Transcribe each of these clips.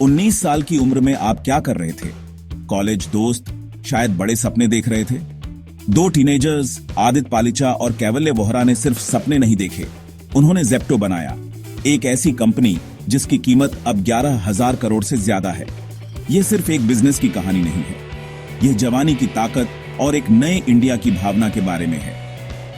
19 साल की उम्र में आप क्या कर रहे थे? कॉलेज दोस्त, शायद बड़े सपने देख रहे थे। दो टीनेजर्स आदित्य पालिचा और कैवल्य वोहरा ने सिर्फ सपने नहीं देखे, उन्होंने ज़ेप्टो बनाया, एक ऐसी कंपनी जिसकी कीमत अब 11,000 करोड़ से ज्यादा है। यह सिर्फ एक बिजनेस की कहानी नहीं है, यह जवानी की ताकत और एक नए इंडिया की भावना के बारे में है।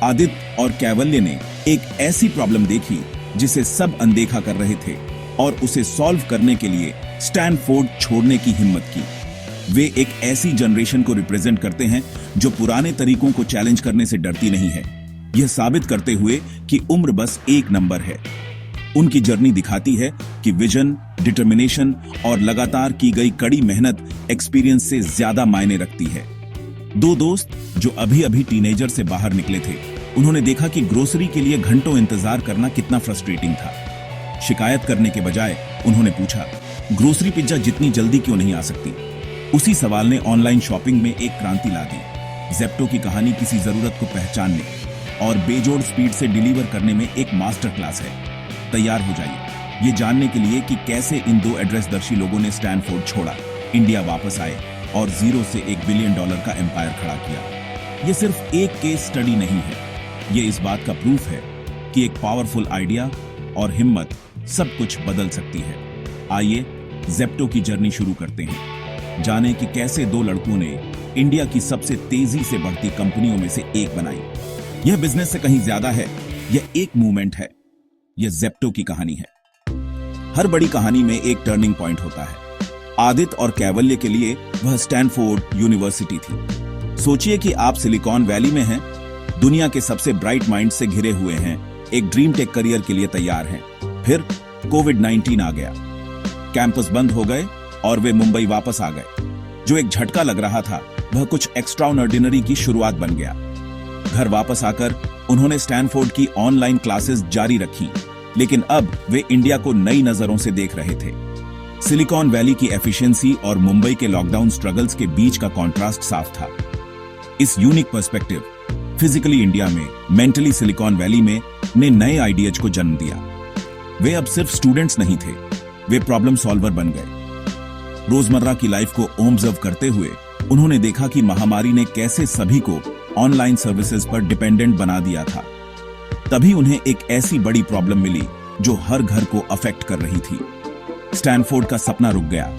आदित्य और कैवल्य ने एक ऐसी प्रॉब्लम देखी जिसे सब अनदेखा कर रहे थे और उसे सॉल्व करने के लिए स्टैनफोर्ड छोड़ने की हिम्मत की। वे एक ऐसी जनरेशन को रिप्रेजेंट करते हैं जो पुराने तरीकों को चैलेंज करने से डरती नहीं है, यह साबित करते हुए कि उम्र बस एक नंबर है। उनकी जर्नी दिखाती है कि विजन, डिटर्मिनेशन और लगातार की गई कड़ी मेहनत एक्सपीरियंस से ज्यादा मायने रखती है। दो दोस्त जो अभी अभी टीनेजर से बाहर निकले थे, उन्होंने देखा कि ग्रोसरी के लिए घंटों इंतजार करना कितना फ्रस्ट्रेटिंग था। शिकायत करने के बजाय उन्होंने पूछा, ग्रोसरी पिज्जा जितनी जल्दी क्यों नहीं आ सकती? उसी सवाल ने ऑनलाइन शॉपिंग में एक क्रांति ला दी। ज़ेप्टो की कहानी किसी जरूरत को पहचानने और बेजोड़ स्पीड से डिलीवर करने में एक मास्टर क्लास है। तैयार हो जाइए ये जानने के लिए कि कैसे इन दो एड्रेसदर्शी लोगों ने स्टैनफोर्ड छोड़ा, इंडिया वापस आए और जीरो से $1 बिलियन का एम्पायर खड़ा किया। ये सिर्फ एक केस स्टडी नहीं है, ये इस बात का प्रूफ है कि एक पावरफुल आइडिया और हिम्मत सब कुछ बदल सकती है। आइए ज़ेप्टो की जर्नी शुरू करते हैं, जाने कि कैसे दो लड़कों ने इंडिया की सबसे तेजी से बढ़ती कंपनियों में से एक बनाई। यह बिजनेस से कहीं ज्यादा है, यह एक मूवमेंट है, यह ज़ेप्टो की कहानी है। हर बड़ी कहानी में एक टर्निंग पॉइंट होता है। आदित्य और कैवल्य के लिए वह स्टैनफोर्ड यूनिवर्सिटी थी। सोचिए कि आप सिलिकॉन वैली में हैं, दुनिया के सबसे ब्राइट माइंड से घिरे हुए हैं, एक ड्रीम टेक करियर के लिए तैयार हैं। फिर कोविड-19 आ गया, कैंपस बंद हो गए और वे मुंबई वापस आ गए। जो एक झटका लग रहा था वह कुछ एक्स्ट्राऑर्डिनरी की शुरुआत बन गया। घर वापस आकर उन्होंने स्टैनफोर्ड की ऑनलाइन क्लासेस जारी रखी, लेकिन अब वे इंडिया को नई नजरों से देख रहे थे। सिलिकॉन वैली की एफिशिएंसी और मुंबई के लॉकडाउन स्ट्रगल्स के बीच का कॉन्ट्रास्ट साफ था। इस यूनिक पर्सपेक्टिव फिजिकली इंडिया में, मेंटली सिलिकॉन वैली में ने नए आइडियाज को जन्म दिया। वे अब सिर्फ स्टूडेंट्स नहीं थे, वे प्रॉब्लम सॉल्वर बन गए। रोजमर्रा की लाइफ को ऑब्जर्व करते हुए उन्होंने देखा कि महामारी ने कैसे सभी को ऑनलाइन सर्विसेज पर डिपेंडेंट बना दिया था। तभी उन्हें एक ऐसी बड़ी प्रॉब्लम मिली जो हर घर को अफेक्ट कर रही थी। स्टैनफोर्ड का सपना रुक गया,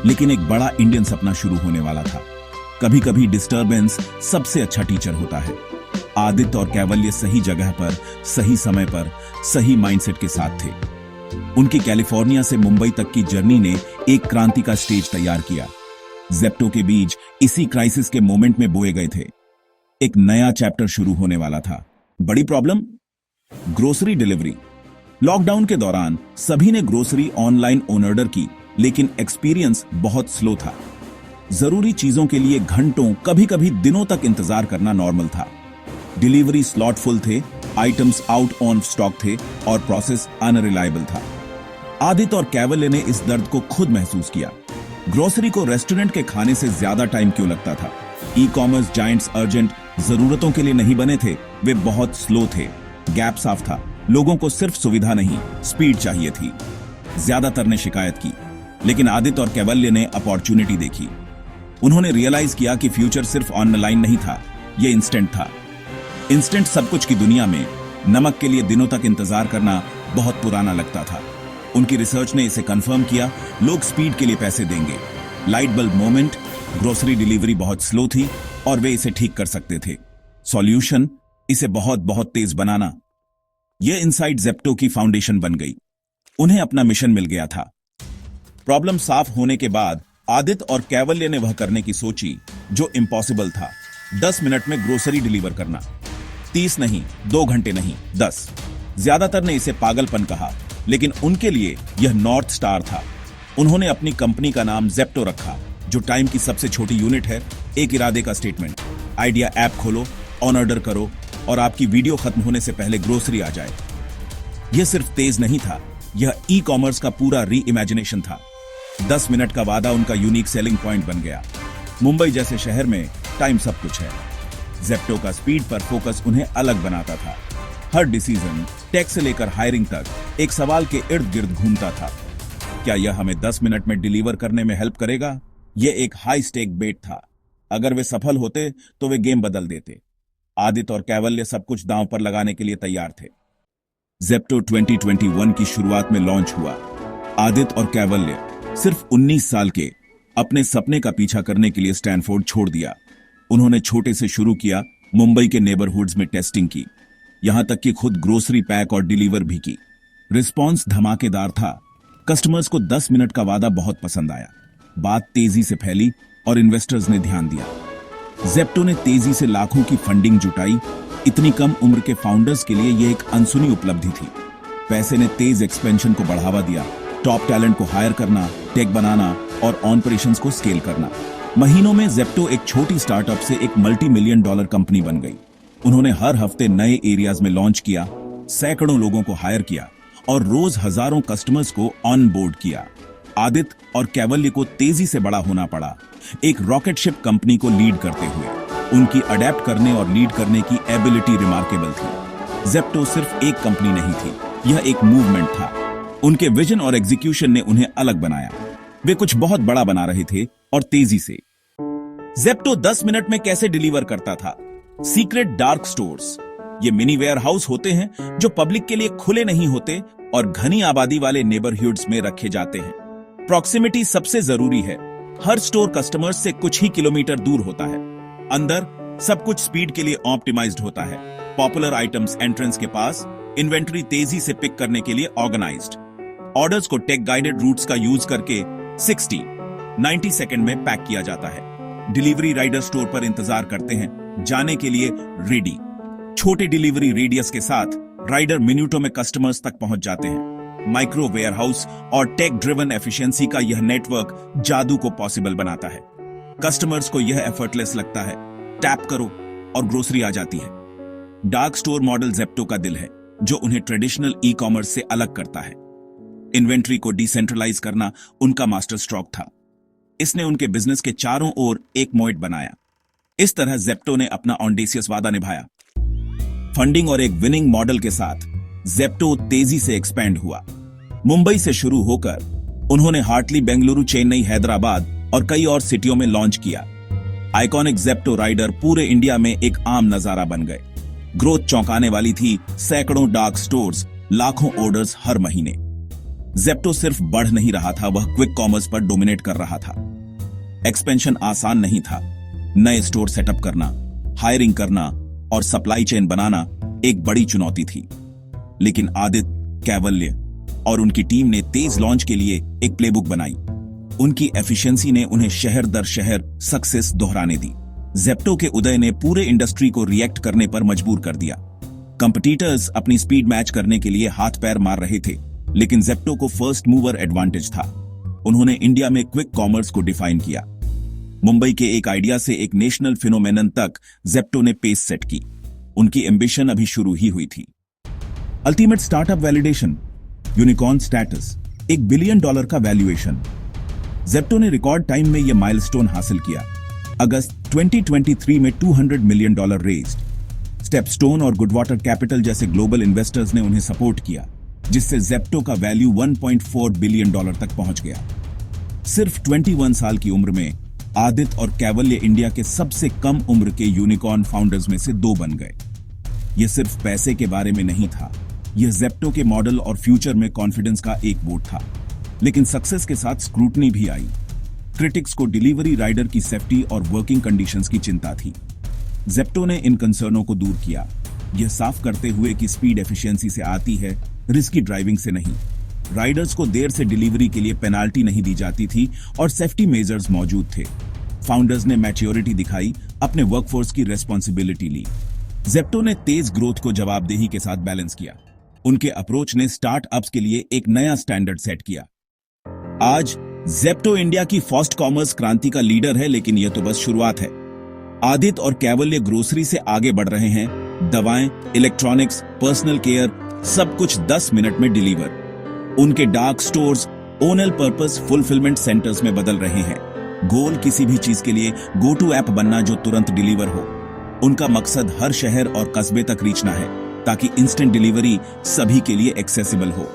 लेकिन एक बड़ा इंडियन सपना शुरू होने वाला था। कभी कभी डिस्टर्बेंस सबसे अच्छा टीचर होता है। आदित्य और कैवल्य सही जगह पर, सही समय पर, सही माइंडसेट के साथ थे। उनकी कैलिफोर्निया से मुंबई तक की जर्नी ने एक क्रांति का स्टेज तैयार किया। ज़ेप्टो के बीज इसी क्राइसिस के मोमेंट में बोए गए थे। एक नया चैप्टर शुरू होने वाला था। बड़ी प्रॉब्लम, ग्रोसरी डिलीवरी। लॉकडाउन के दौरान सभी ने ग्रोसरी ऑनलाइन ऑर्डर की, लेकिन एक्सपीरियंस बहुत स्लो था। जरूरी चीजों के लिए घंटों, कभी कभी दिनों तक इंतजार करना नॉर्मल था। डिलीवरी स्लॉट फुल थे, आइटम्स आउट ऑन स्टॉक थे और प्रोसेस अनरिलायबल था। आदित्य और कैवल्य ने इस दर्द को खुद महसूस किया। ग्रोसरी को रेस्टोरेंट के खाने से ज्यादा टाइम क्यों लगता था? ई कॉमर्स जायंट्स अर्जेंट जरूरतों के लिए नहीं बने थे, वे बहुत स्लो थे। गैप साफ था, लोगों को सिर्फ सुविधा नहीं, स्पीड चाहिए थी। ज्यादातर ने शिकायत की, लेकिन आदित्य और कैवल्य ने अपॉर्चुनिटी देखी। उन्होंने रियलाइज किया कि फ्यूचर सिर्फ ऑनलाइन नहीं था, यह इंस्टेंट था। इंस्टेंट सब कुछ की दुनिया में नमक के लिए दिनों तक इंतजार करना बहुत पुराना लगता था। उनकी रिसर्च ने इसे कंफर्म किया, लोग स्पीड के लिए पैसे देंगे। Light bulb moment, grocery delivery बहुत स्लो थी और वे इसे ठीक कर सकते थे। सॉल्यूशन, इसे बहुत बहुत तेज बनाना। यह इनसाइट ज़ेप्टो की फाउंडेशन बन गई। उन्हें अपना मिशन मिल गया था। प्रॉब्लम साफ होने के बाद आदित्य और कैवल्य ने वह करने की सोची जो इम्पॉसिबल था। 10 मिनट में ग्रोसरी डिलीवर करना। 30 नहीं, 2 घंटे नहीं, 10। ज्यादातर ने इसे पागलपन कहा, लेकिन उनके लिए यह नॉर्थ स्टार था। उन्होंने अपनी कंपनी का नाम ज़ेप्टो रखा, जो टाइम की सबसे छोटी यूनिट है। एक इरादे का स्टेटमेंट, आइडिया ऐप खोलो, ऑन ऑर्डर करो और आपकी वीडियो खत्म होने से पहले ग्रोसरी आ जाए। यह सिर्फ तेज नहीं था, यह ई कॉमर्स का पूरा री इमेजिनेशन था। 10 मिनट का वादा उनका यूनिक सेलिंग पॉइंट बन गया। मुंबई जैसे शहर में टाइम सब कुछ है। ज़ेप्टो का स्पीड पर फोकस उन्हें अलग बनाता था। हर डिसीजन, टेक से लेकर हायरिंग तक, एक सवाल के इर्द गिर्द घूमता था, क्या यह हमें 10 मिनट में डिलीवर करने में हेल्प करेगा? यह एक हाई स्टेक बेट था। अगर वे सफल होते तो वे गेम बदल देते। आदित्य और कैवल्य सब कुछ दांव पर लगाने के लिए तैयार थे। ज़ेप्टो 2021 की शुरुआत में लॉन्च हुआ। आदित्य और कैवल्य सिर्फ 19 साल के अपने सपने का पीछा करने के लिए स्टैनफोर्ड छोड़ दिया। उन्होंने छोटे से शुरू किया, मुंबई के नेबरहुड्स में टेस्टिंग की, यहां तक कि खुद ग्रोसरी पैक और डिलीवर भी की। रिस्पॉन्स धमाकेदार था। कस्टमर्स को 10 मिनट का वादा बहुत पसंद आया। बात तेजी से फैली और इन्वेस्टर्स ने ध्यान दिया। ज़ेप्टो ने तेजी से लाखों की फंडिंग जुटाई। इतनी कम उम्र के फाउंडर्स के लिए यह एक अनसुनी उपलब्धि थी। पैसे ने तेज एक्सपेंशन को बढ़ावा दिया। टॉप टैलेंट को हायर करना, टेक बनाना और ऑपरेशंस को स्केल करना। महीनों में ज़ेप्टो एक छोटी स्टार्टअप से एक मल्टी मिलियन डॉलर कंपनी बन गई। उन्होंने हर हफ्ते नए एरियाज में लॉन्च किया, सैकड़ों लोगों को हायर किया और रोज हजारों कस्टमर्स को ऑन बोर्ड किया। आदित्य और कैवल्य को तेजी से बड़ा होना पड़ा, एक रॉकेट शिप कंपनी को लीड करते हुए। उनकी अडेप्ट करने और लीड करने की एबिलिटी रिमार्केबल थी। ज़ेप्टो सिर्फ एक कंपनी नहीं थी, यह एक मूवमेंट था। उनके विजन और एग्जीक्यूशन ने उन्हें अलग बनाया। वे कुछ बहुत बड़ा बना रहे थे और तेजी से। ज़ेप्टो 10 मिनट में कैसे डिलीवर करता था? Secret dark stores. ये मिनी वेयर हाउस होते हैं जो पब्लिक के लिए खुले नहीं होते और घनी आबादी वाले नेबरहुड्स में रखे जाते हैं। प्रॉक्सिमिटी सबसे जरूरी है। हर स्टोर कस्टमर्स से कुछ ही किलोमीटर दूर होता है। अंदर सब कुछ स्पीड के लिए ऑप्टिमाइज्ड होता है। पॉपुलर आइटम्स एंट्रेंस के पास, इन्वेंटरी तेजी से पिक करने के लिए ऑर्गेनाइज्ड। ऑर्डर्स को टेक गाइडेड रूट्स का यूज करके 60-90 सेकंड में पैक किया जाता है। डिलीवरी राइडर स्टोर पर इंतजार करते हैं, जाने के लिए रेडी। छोटे डिलीवरी रेडियस के साथ राइडर मिनटों में कस्टमर्स तक पहुंच जाते हैं। माइक्रो वेयर हाउस और टेक ड्रिवन एफिशिएंसी का यह नेटवर्क जादू को पॉसिबल बनाता है। कस्टमर्स को यह एफर्टलेस लगता है, टैप करो और ग्रोसरी आ जाती है। डार्क स्टोर मॉडल ज़ेप्टो का दिल है, जो उन्हें ट्रेडिशनल ई कॉमर्स से अलग करता है। इन्वेंट्री को डिसेंट्रलाइज करना उनका मास्टर स्ट्रोक था। इसने उनके बिजनेस के चारों ओर एक मोएट बनाया। इस तरह ज़ेप्टो ने अपना ऑडेसियस वादा निभाया। फंडिंग और एक विनिंग मॉडल के साथ ज़ेप्टो तेजी से एक्सपैंड हुआ। मुंबई से शुरू होकर उन्होंने हार्टली, बेंगलुरु, चेन्नई, हैदराबाद और कई और सिटियों में लॉन्च किया। आइकॉनिक ज़ेप्टो राइडर पूरे इंडिया में एक आम नजारा बन गए। ग्रोथ चौंकाने वाली थी। सैकड़ों डार्क स्टोर्स, लाखों ऑर्डर्स हर महीने। ज़ेप्टो सिर्फ बढ़ नहीं रहा था, वह क्विक कॉमर्स पर डोमिनेट कर रहा था। एक्सपेंशन आसान नहीं था। नए स्टोर सेटअप करना, हायरिंग करना और सप्लाई चेन बनाना एक बड़ी चुनौती थी। लेकिन आदित्य, कैवल्य और उनकी टीम ने तेज लॉन्च के लिए एक प्लेबुक बनाई। उनकी एफिशिएंसी ने उन्हें शहर दर शहर सक्सेस दोहराने दी। ज़ेप्टो के उदय ने पूरे इंडस्ट्री को रिएक्ट करने पर मजबूर कर दिया। कंपटीटर्स अपनी स्पीड मैच करने के लिए हाथ पैर मार रहे थे, लेकिन ज़ेप्टो को फर्स्ट मूवर एडवांटेज था। उन्होंने इंडिया में क्विक कॉमर्स को डिफाइन किया। मुंबई के एक आइडिया से एक नेशनल फिनोमेनन तक ज़ेप्टो ने पेस सेट की। उनकी एम्बिशन अभी शुरू ही हुई थी। Ultimate startup validation, unicorn status, $1 billion का वैल्यूएशन। ज़ेप्टो ने रिकॉर्ड टाइम में यह माइलस्टोन हासिल किया। अगस्त 2023 में $200 मिलियन रेज्ड। स्टेपस्टोन और गुडवाटर कैपिटल जैसे ग्लोबल इन्वेस्टर्स ने उन्हें सपोर्ट किया, जिससे ज़ेप्टो का वैल्यू $1.4 बिलियन तक पहुंच गया। सिर्फ 21 साल की उम्र में आदित्य और कैवल्य इंडिया के सबसे कम उम्र के यूनिकॉर्न फाउंडर्स में से 2 बन गए। यह सिर्फ पैसे के बारे में नहीं था, यह ज़ेप्टो के मॉडल और फ्यूचर में कॉन्फिडेंस का एक वोट था। लेकिन सक्सेस के साथ स्क्रूटनी भी आई। क्रिटिक्स को डिलीवरी राइडर की सेफ्टी और वर्किंग कंडीशंस की चिंता थी। ज़ेप्टो ने इन कंसर्नों को दूर किया, यह साफ करते हुए कि स्पीड एफिशिएंसी से आती है, रिस्की ड्राइविंग से नहीं। राइडर्स को देर से डिलीवरी के लिए पेनाल्टी नहीं दी जाती थी और सेफ्टी मेजर्स मौजूद थे। फाउंडर्स ने मैच्योरिटी दिखाई, अपने वर्कफोर्स की रेस्पॉन्सिबिलिटी ली। ज़ेप्टो ने तेज ग्रोथ को जवाबदेही के साथ बैलेंस किया। उनके अप्रोच ने स्टार्टअप्स के लिए एक नया स्टैंडर्ड सेट किया। आज ज़ेप्टो इंडिया की फास्ट कॉमर्स क्रांति का लीडर है, लेकिन यह तो बस शुरुआत है। आदित्य और कैवल्य ग्रोसरी से आगे बढ़ रहे हैं। दवाएं, इलेक्ट्रॉनिक्स, पर्सनल केयर, सब कुछ 10 मिनट में डिलीवर। उनके डार्क स्टोर्स ओनल पर्पस फुलफिलमेंट सेंटर्स में बदल रहे हैं। गोल किसी भी चीज के लिए गो टू ऐप बनना जो तुरंत डिलीवर हो। उनका मकसद हर शहर और कस्बे तक रीचना है, ताकि इंस्टेंट डिलीवरी सभी के लिए एक्सेसिबल हो।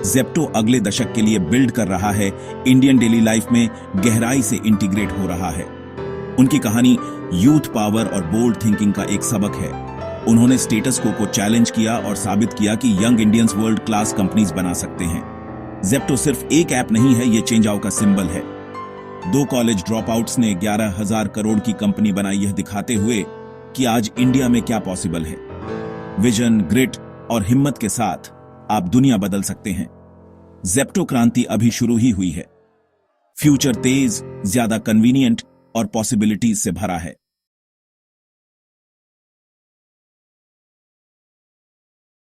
जेप्टो अगले दशक के लिए बिल्ड कर रहा है, इंडियन डेली लाइफ में गहराई से इंटीग्रेट हो रहा है। उनकी कहानी यूथ पावर और बोल्ड थिंकिंग का एक सबक है। उन्होंने स्टेटस को चैलेंज किया और साबित किया कि young Indians world class companies बना सकते हैं। जेप्टो सिर्फ एक ऐप नहीं है, ये चेंज आउट का सिंबल है। 2 कॉलेज ड्रॉप आउट्स ने 11,000 करोड़ की कंपनी बनाई, यह दिखाते हुए कि आज इंडिया में क्या पॉसिबल है। विजन, ग्रिट और हिम्मत के साथ आप दुनिया बदल सकते हैं। जेप्टो क्रांति अभी शुरू ही हुई है। फ्यूचर तेज, ज्यादा कन्वीनियंट और पॉसिबिलिटीज से भरा है।